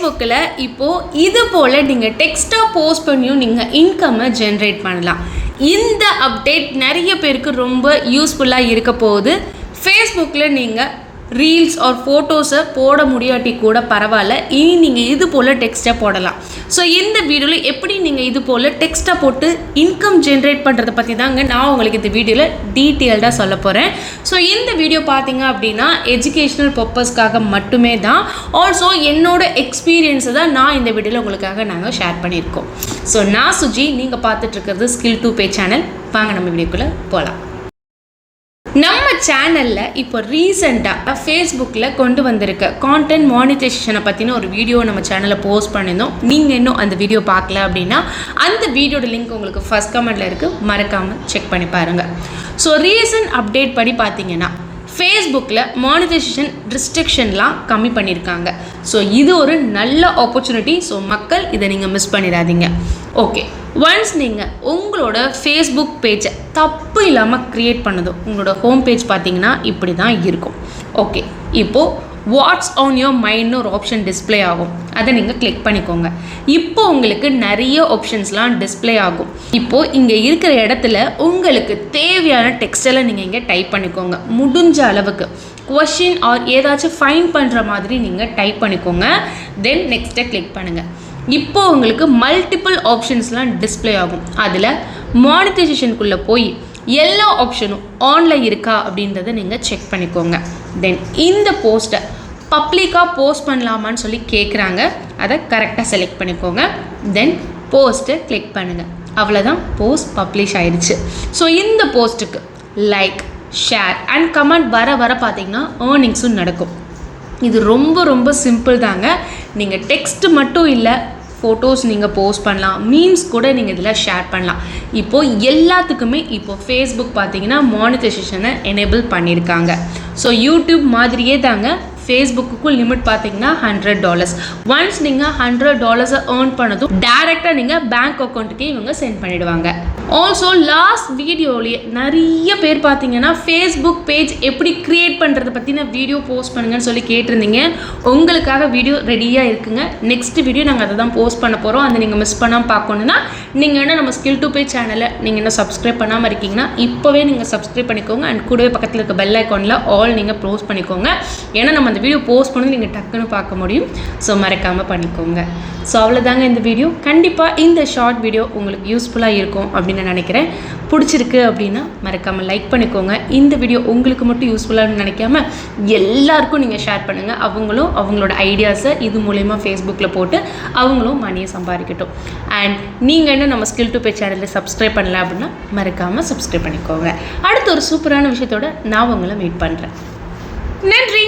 ஃபேஸ்புக்கில் இப்போது இது போல் நீங்கள் டெக்ஸ்ட்டாக போஸ்ட் பண்ணியும் நீங்கள் இன்கம்மை ஜென்ரேட் பண்ணலாம். இந்த அப்டேட் நிறைய பேருக்கு ரொம்ப யூஸ்ஃபுல்லாக இருக்க போகுது. ஃபேஸ்புக்கில் நீங்கள் ரீல்ஸ் ஆர் ஃபோட்டோஸை போட முடியாட்டி கூட பரவாயில்ல, இனி நீங்கள் இது போல் டெக்ஸ்ட்டாக போடலாம். ஸோ இந்த வீடியோவில் எப்படி நீங்கள் இது போல் டெக்ஸ்ட்டாக போட்டு இன்கம் ஜென்ரேட் பண்ணுறதை பற்றி தாங்க நான் உங்களுக்கு இந்த வீடியோவில் டீட்டெயில்டாக சொல்ல போகிறேன். ஸோ இந்த வீடியோ பார்த்தீங்க அப்படின்னா எஜுகேஷ்னல் பர்பஸ்க்காக மட்டுமே தான். ஆல்சோ என்னோட எக்ஸ்பீரியன்ஸை தான் நான் இந்த வீடியோவில் உங்களுக்காக நாங்கள் ஷேர் பண்ணியிருக்கோம். ஸோ நான் சுஜி, நீங்கள் பார்த்துட்ருக்கிறது ஸ்கில் டு பே சேனல். வாங்க நம்ம வீடியோக்குள்ளே போகலாம். நம்ம சேனலில் இப்போ ரீசெண்டாக ஃபேஸ்புக்கில் கொண்டு வந்திருக்க கான்டென்ட் மானிட்டைசேஷனை பற்றின ஒரு வீடியோ நம்ம சேனலில் போஸ்ட் பண்ணியிருந்தோம். நீங்கள் இன்னும் அந்த வீடியோ பார்க்கல அப்படின்னா அந்த வீடியோட லிங்க் உங்களுக்கு ஃபர்ஸ்ட் கமெண்ட்டில் இருக்குது, மறக்காமல் செக் பண்ணி பாருங்கள். ஸோ ரீசன்ட் அப்டேட் படி பார்த்தீங்கன்னா ஃபேஸ்புக்கில் மானிட்டைசேஷன் ரெஸ்ட்ரிக்ஷன்லாம் கம்மி பண்ணியிருக்காங்க. ஸோ இது ஒரு நல்ல ஆப்பர்ச்சுனிட்டி. ஸோ மக்கள் இதை நீங்கள் மிஸ் பண்ணிடாதீங்க. ஓகே, ஒன்ஸ் நீங்கள் உங்களோட ஃபேஸ்புக் பேஜை தப்பு இல்லாமல் க்ரியேட் பண்ணதும் உங்களோட ஹோம் பேஜ் பார்த்தீங்கன்னா இப்படி தான் இருக்கும். ஓகே, இப்போது வாட்ஸ் ஆன் யோர் மைண்ட்னு ஒரு ஆப்ஷன் டிஸ்பிளே ஆகும். அதை நீங்கள் கிளிக் பண்ணிக்கோங்க. இப்போ உங்களுக்கு நிறைய ஆப்ஷன்ஸ்லாம் டிஸ்பிளே ஆகும். இப்போது இங்கே இருக்கிற இடத்துல உங்களுக்கு தேவையான டெக்ஸ்டெல்லாம் நீங்கள் இங்கே டைப் பண்ணிக்கோங்க. முடிஞ்ச அளவுக்கு கொஷின் ஆர் ஏதாச்சும் ஃபைன் பண்ணுற மாதிரி நீங்கள் டைப் பண்ணிக்கோங்க. தென் நெக்ஸ்ட்டை கிளிக் பண்ணுங்கள். இப்போது உங்களுக்கு மல்டிபிள் ஆப்ஷன்ஸ்லாம் டிஸ்பிளே ஆகும். அதில் மானிட்டைசேஷனுக்குள்ளே போய் எல்லா ஆப்ஷனும் ஆனில் இருக்கா அப்படின்றத நீங்கள் செக் பண்ணிக்கோங்க. தென் இந்த போஸ்ட்டை பப்ளிக்காக போஸ்ட் பண்ணலாமான்னு சொல்லி கேட்குறாங்க. அதை கரெக்டாக செலக்ட் பண்ணிக்கோங்க. தென் போஸ்ட்டை கிளிக் பண்ணுங்கள். அவ்வளோதான், போஸ்ட் பப்ளிஷ் ஆயிடுச்சு. ஸோ இந்த போஸ்ட்டுக்கு லைக், ஷேர் அண்ட் கமெண்ட் வர பார்த்தீங்கன்னா ஏர்னிங்ஸும் நடக்கும். இது ரொம்ப ரொம்ப சிம்பிள் தாங்க. நீங்கள் டெக்ஸ்ட் மட்டும் இல்லை, ஃபோட்டோஸ் நீங்கள் போஸ்ட் பண்ணலாம், மீம்ஸ் கூட நீங்கள் இதில் ஷேர் பண்ணலாம். இப்போது எல்லாத்துக்குமே இப்போது ஃபேஸ்புக் பார்த்தீங்கன்னா மானிட்டைசேஷனை எனேபிள் பண்ணியிருக்காங்க. ஸோ யூடியூப் மாதிரியே தாங்க ஃபேஸ்புக்குக்கும் லிமிட் பார்த்தீங்கன்னா $100. ஒன்ஸ் நீங்கள் $100 ஏர்ன் பண்ணதும் டேரெக்டாக நீங்கள் பேங்க் அக்கௌண்ட்டுக்கே இவங்க சென்ட் பண்ணிவிடுவாங்க. ஆல்சோ லாஸ்ட் வீடியோலேயே நிறைய பேர் பார்த்தீங்கன்னா ஃபேஸ்புக் பேஜ் எப்படி க்ரியேட் பண்ணுறதை பற்றின வீடியோ போஸ்ட் பண்ணுங்கன்னு சொல்லி கேட்டிருந்தீங்க. உங்களுக்காக வீடியோ ரெடியாக இருக்குங்க. நெக்ஸ்ட் வீடியோ நாங்கள் அதை தான் போஸ்ட் பண்ண போகிறோம். அதை நீங்கள் மிஸ் பண்ணாமல் பார்க்கணுன்னா நீங்கள் என்ன நம்ம ஸ்கில் டு பே சேனலை நீங்கள் என்ன சப்ஸ்கிரைப் பண்ணாமல் இருக்கீங்கன்னா இப்போவே நீங்கள் சப்ஸ்கிரைப் பண்ணிக்கோங்க. அண்ட் கூடவே பக்கத்தில் இருக்க பெல் ஐக்கானில் ஆல் நீங்கள் க்ளோஸ் பண்ணிக்கோங்க. ஏன்னா நம்ம அந்த வீடியோ போஸ்ட் பண்ணி நீங்கள் டக்குன்னு பார்க்க முடியும். ஸோ மறக்காமல் பண்ணிக்கோங்க. ஸோ அவ்வளோதாங்க இந்த வீடியோ. கண்டிப்பாக இந்த ஷார்ட் வீடியோ உங்களுக்கு யூஸ்ஃபுல்லாக இருக்கும் அப்படின்னு நான் நினைக்கிறேன். பிடிச்சிருக்கு அப்படின்னா மறக்காமல் லைக் பண்ணிக்கோங்க. இந்த வீடியோ உங்களுக்கு மட்டும் யூஸ்ஃபுல்லாக நினைக்காம எல்லாருக்கும் நீங்கள் ஷேர் பண்ணுங்கள். அவங்களும் அவங்களோட ஐடியாஸை இது மூலயமா ஃபேஸ்புக்கில் போட்டு அவங்களும் மணியை சம்பாதிக்கட்டும். அண்ட் நீங்கள் என்ன நம்ம ஸ்கில் டு பே சேனலில் சப்ஸ்கிரைப் பண்ணல அப்படின்னா மறக்காமல் சப்ஸ்கிரைப் பண்ணிக்கோங்க. அடுத்த ஒரு சூப்பரான விஷயத்தோட நான் உங்களை மீட் பண்ணுறேன். நன்றி.